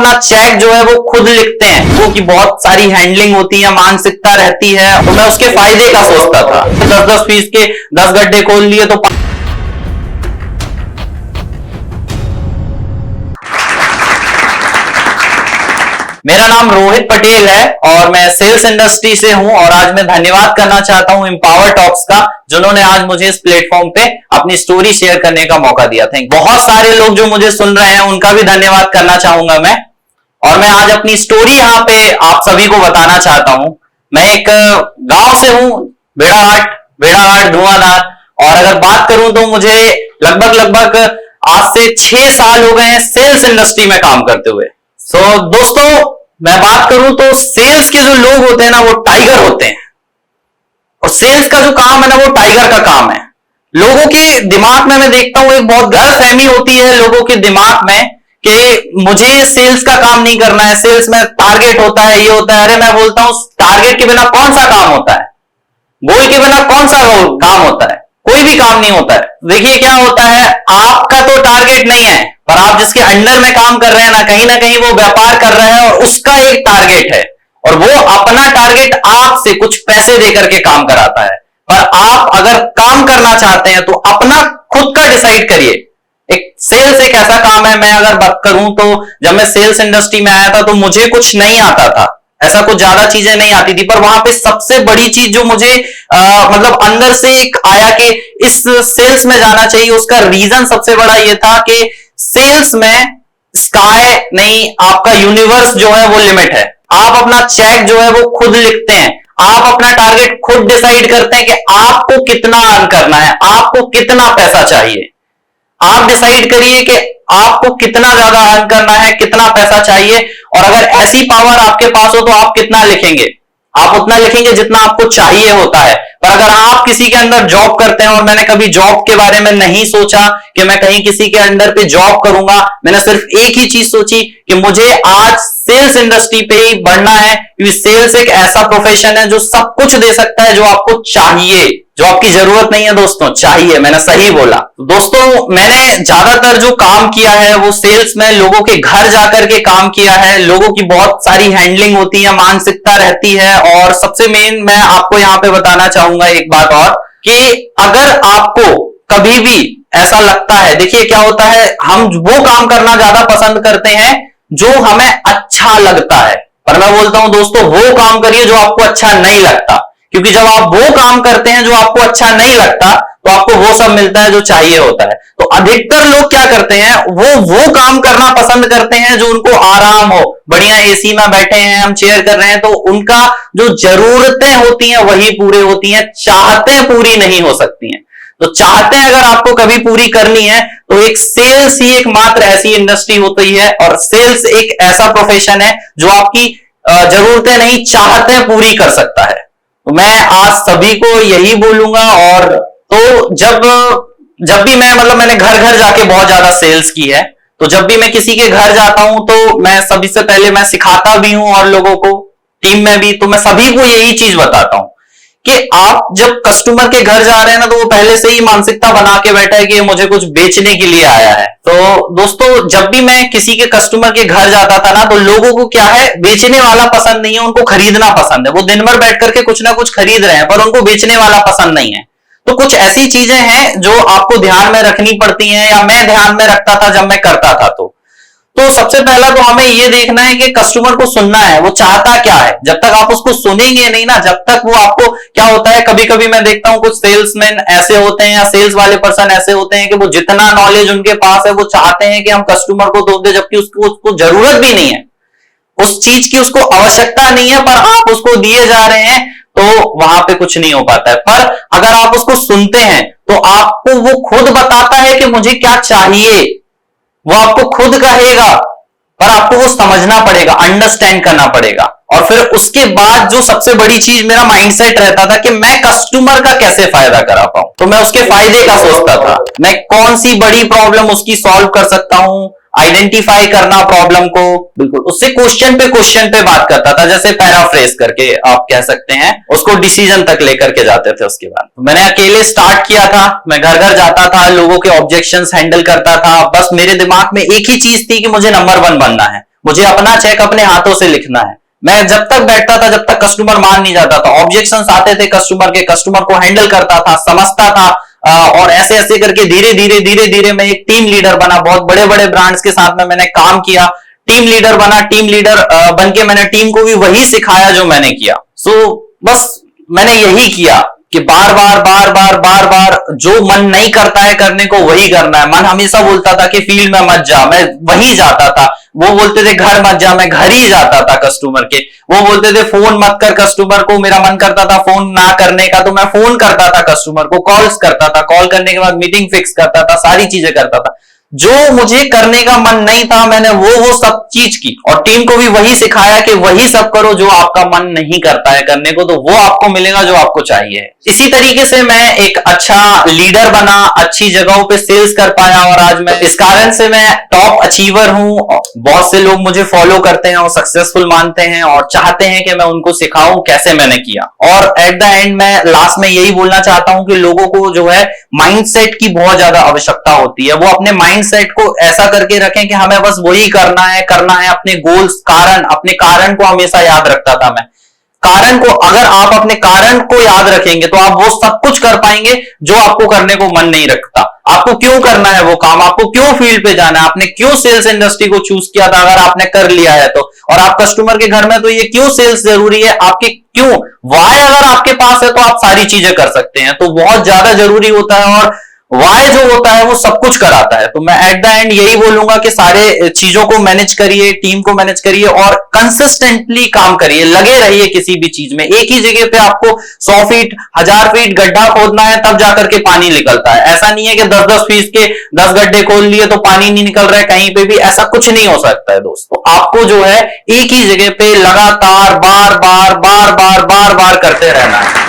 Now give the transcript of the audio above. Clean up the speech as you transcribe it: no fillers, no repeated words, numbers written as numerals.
अपना चेक जो है वो खुद लिखते हैं, क्योंकि बहुत सारी हैंडलिंग होती है, मानसिकता रहती है, तो मैं उसके फायदे का सोचता था। 10-10 फीस के 10 गड्ढे खोल लिए तो मेरा नाम रोहित पटेल है और मैं सेल्स इंडस्ट्री से हूं। और आज मैं धन्यवाद करना चाहता हूं एम्पावर टॉक्स का, जिन्होंने आज मुझे इस प्लेटफॉर्म पे अपनी स्टोरी शेयर करने का मौका दिया था। बहुत सारे लोग जो मुझे सुन रहे हैं उनका भी धन्यवाद करना चाहूंगा मैं। और मैं आज अपनी स्टोरी यहाँ पे आप सभी को बताना चाहता हूं। मैं एक गांव से हूं, भेड़ाघाट धुआंधार। और अगर बात करूं तो मुझे लगभग आज से 6 साल हो गए हैं सेल्स इंडस्ट्री में काम करते हुए। दोस्तों मैं बात करूं तो सेल्स के जो लोग होते हैं ना वो टाइगर होते हैं, और सेल्स का जो काम है ना वो टाइगर का काम है। लोगों के दिमाग में मैं देखता हूं एक बहुत गलतफहमी होती है लोगों के दिमाग में कि मुझे सेल्स का काम नहीं करना है, सेल्स में टारगेट होता है, ये होता है। अरे मैं बोलता हूं टारगेट के बिना कौन सा काम होता है, गोल के बिना कौन सा काम होता है, कोई भी काम नहीं होता है। देखिए क्या होता है, आपका तो टारगेट नहीं है, पर आप जिसके अंडर में काम कर रहे हैं ना कहीं वो व्यापार कर रहे हैं और उसका एक टारगेट है, और वो अपना टारगेट आपसे कुछ पैसे देकर के काम कराता है। पर आप अगर काम करना चाहते हैं तो अपना खुद का डिसाइड करिए। एक सेल्स एक ऐसा काम है, मैं अगर बात करूं तो जब मैं सेल्स इंडस्ट्री में आया था तो मुझे कुछ नहीं आता था, ऐसा कुछ ज्यादा चीजें नहीं आती थी। पर वहां पे सबसे बड़ी चीज जो मुझे मतलब अंदर से एक आया कि इस सेल्स में जाना चाहिए, उसका रीजन सबसे बड़ा ये था कि सेल्स में स्काई नहीं, आपका यूनिवर्स जो है वो लिमिट है। आप अपना चेक जो है वो खुद लिखते हैं, आप अपना टारगेट खुद डिसाइड करते हैं कि आपको कितना अर्न करना है, आपको कितना पैसा चाहिए। आप डिसाइड करिए कि आपको कितना ज्यादा अर्न करना है, कितना पैसा चाहिए। और अगर ऐसी पावर आपके पास हो तो आप कितना लिखेंगे, आप उतना लिखेंगे जितना आपको चाहिए होता है। पर अगर आप किसी के अंदर जॉब करते हैं, और मैंने कभी जॉब के बारे में नहीं सोचा कि मैं कहीं किसी के अंडर पे जॉब करूंगा, मैंने सिर्फ एक ही चीज सोची कि मुझे आज सेल्स इंडस्ट्री पे ही बढ़ना है, क्योंकि सेल्स एक ऐसा प्रोफेशन है जो सब कुछ दे सकता है जो आपको चाहिए, जो आपकी जरूरत नहीं है दोस्तों, चाहिए। मैंने सही बोला दोस्तों। मैंने ज्यादातर जो काम किया है वो सेल्स में लोगों के घर जाकर के काम किया है। लोगों की बहुत सारी हैंडलिंग होती है, मानसिकता रहती है। और सबसे मेन मैं आपको यहाँ पे बताना चाहूंगा एक बात और, कि अगर आपको कभी भी ऐसा लगता है, देखिए क्या होता है, हम वो काम करना ज्यादा पसंद करते हैं जो हमें अच्छा लगता है। पर मैं बोलता हूं दोस्तों, वो काम करिए जो आपको अच्छा नहीं लगता, क्योंकि जब आप वो काम करते हैं जो आपको अच्छा नहीं लगता तो आपको वो सब मिलता है जो चाहिए होता है। तो अधिकतर लोग क्या करते हैं, वो काम करना पसंद करते हैं जो उनको आराम हो, बढ़िया एसी में बैठे हैं, हम चेयर कर रहे हैं, तो उनका जो जरूरतें होती हैं वही पूरी होती हैं, चाहतें पूरी नहीं हो सकती हैं। तो चाहते हैं अगर आपको कभी पूरी करनी है तो एक सेल्स ही एकमात्र ऐसी इंडस्ट्री होती है, और सेल्स एक ऐसा प्रोफेशन है जो आपकी जरूरतें नहीं, चाहतें पूरी कर सकता है। तो मैं आज सभी को यही बोलूंगा। और तो जब भी मैं मतलब मैंने घर घर जाके बहुत ज्यादा सेल्स की है, तो जब भी मैं किसी के घर जाता हूं तो मैं सभी से पहले मैं सिखाता भी हूं, और लोगों को टीम में भी, तो मैं सभी को यही चीज बताता हूं कि आप जब कस्टमर के घर जा रहे हैं ना, तो वो पहले से ही मानसिकता बना के बैठा है कि मुझे कुछ बेचने के लिए आया है। तो दोस्तों जब भी मैं किसी के कस्टमर के घर जाता था ना, तो लोगों को क्या है, बेचने वाला पसंद नहीं है, उनको खरीदना पसंद है। वो दिन भर बैठ करके कुछ ना कुछ खरीद रहे हैं, पर उनको बेचने वाला पसंद नहीं है। तो कुछ ऐसी चीजें हैं जो आपको ध्यान में रखनी पड़ती हैं, या मैं ध्यान में रखता था जब मैं करता था। तो सबसे पहला तो हमें ये देखना है कि कस्टमर को सुनना है, वो चाहता क्या है। जब तक आप उसको सुनेंगे नहीं ना, जब तक वो आपको, क्या होता है कभी कभी मैं देखता हूं कुछ सेल्समैन ऐसे होते हैं, या सेल्स वाले पर्सन ऐसे होते हैं कि वो जितना नॉलेज उनके पास है वो चाहते हैं कि हम कस्टमर को दो दे, जबकि उसको जरूरत भी नहीं है, उस चीज की उसको आवश्यकता नहीं है, पर आप उसको दिए जा रहे हैं, तो वहां पे कुछ नहीं हो पाता है। पर अगर आप उसको सुनते हैं तो आपको वो खुद बताता है कि मुझे क्या चाहिए, वो आपको खुद कहेगा, पर आपको वो समझना पड़ेगा, अंडरस्टैंड करना पड़ेगा। और फिर उसके बाद जो सबसे बड़ी चीज मेरा माइंडसेट रहता था कि मैं कस्टमर का कैसे फायदा करा पाऊं, तो मैं उसके फायदे का सोचता था, मैं कौन सी बड़ी प्रॉब्लम उसकी सॉल्व कर सकता हूं, आइडेंटिफाई करना प्रॉब्लम को, बिल्कुल उससे क्वेश्चन पे बात करता था, जैसे पैराफ्रेज करके आप कह सकते हैं, उसको डिसीजन तक लेकर के जाते थे। उसके बाद मैंने अकेले स्टार्ट किया था, मैं घर घर जाता था, लोगों के ऑब्जेक्शंस हैंडल करता था। बस मेरे दिमाग में एक ही चीज थी कि मुझे नंबर 1 बनना है, मुझे अपना चेक अपने हाथों से लिखना है। मैं जब तक बैठता था, जब तक कस्टमर मान नहीं जाता था, ऑब्जेक्शंस आते थे कस्टमर के, कस्टमर को हैंडल करता था, समझता था, और ऐसे ऐसे करके धीरे धीरे धीरे धीरे मैं एक टीम लीडर बना। बहुत बड़े बड़े ब्रांड्स के साथ में मैंने काम किया, टीम लीडर बना। टीम लीडर बन के मैंने टीम को भी वही सिखाया जो मैंने किया। बस मैंने यही किया कि बार बार बार बार बार बार जो मन नहीं करता है करने को वही करना है। मन हमेशा बोलता था कि फील्ड में मत जा, मैं वहीं जाता था। वो बोलते थे घर मत जा, मैं घर ही जाता था कस्टमर के। वो बोलते थे फोन मत कर कस्टमर को, मेरा मन करता था फोन ना करने का, तो मैं फोन करता था कस्टमर को, कॉल्स करता था, कॉल करने के बाद मीटिंग फिक्स करता था, सारी चीजें करता था। जो मुझे करने का मन नहीं था मैंने वो सब चीज की, और टीम को भी वही सिखाया कि वही सब करो जो आपका मन नहीं करता है करने को, तो वो आपको मिलेगा जो आपको चाहिए। इसी तरीके से मैं एक अच्छा लीडर बना, अच्छी जगहों पे सेल्स कर पाया, और आज मैं इस कारण से मैं टॉप अचीवर हूं। बहुत से लोग मुझे फॉलो करते हैं और सक्सेसफुल मानते हैं और चाहते हैं कि मैं उनको सिखाऊं कैसे मैंने किया। और एट द एंड मैं लास्ट में यही बोलना चाहता हूं कि लोगों को जो है माइंडसेट की बहुत ज्यादा आवश्यकता होती है। वो अपने माइंडसेट को ऐसा करके रखें कि हमें बस वही करना है अपने गोल्स, अपने कारण को हमेशा याद रखता था मैं। कारण को, अगर आप अपने कारण को याद रखेंगे तो आप वो सब कुछ कर पाएंगे जो आपको करने को मन नहीं रखता। आपको क्यों करना है वो काम, आपको क्यों फील्ड पे जाना है, आपने क्यों सेल्स इंडस्ट्री को चूज किया था, अगर आपने कर लिया है तो, और आप कस्टमर के घर में, तो ये क्यों सेल्स जरूरी है, आपके क्यों वाई अगर आपके पास है तो आप सारी चीजें कर सकते हैं। तो बहुत ज्यादा जरूरी होता है, और वाई जो होता है वो सब कुछ कराता है। तो मैं एट द एंड यही बोलूंगा कि सारे चीजों को मैनेज करिए, टीम को मैनेज करिए, और कंसिस्टेंटली काम करिए, लगे रहिए किसी भी चीज में। एक ही जगह पे आपको 100 फीट 1000 फीट गड्ढा खोदना है तब जाकर के पानी निकलता है। ऐसा नहीं है कि 10-10 फीट के 10 गड्ढे खोद लिए तो पानी नहीं निकल रहा है कहीं पे भी, ऐसा कुछ नहीं हो सकता है दोस्तों। आपको जो है एक ही जगह पे लगातार बार बार बार बार बार बार करते रहना है।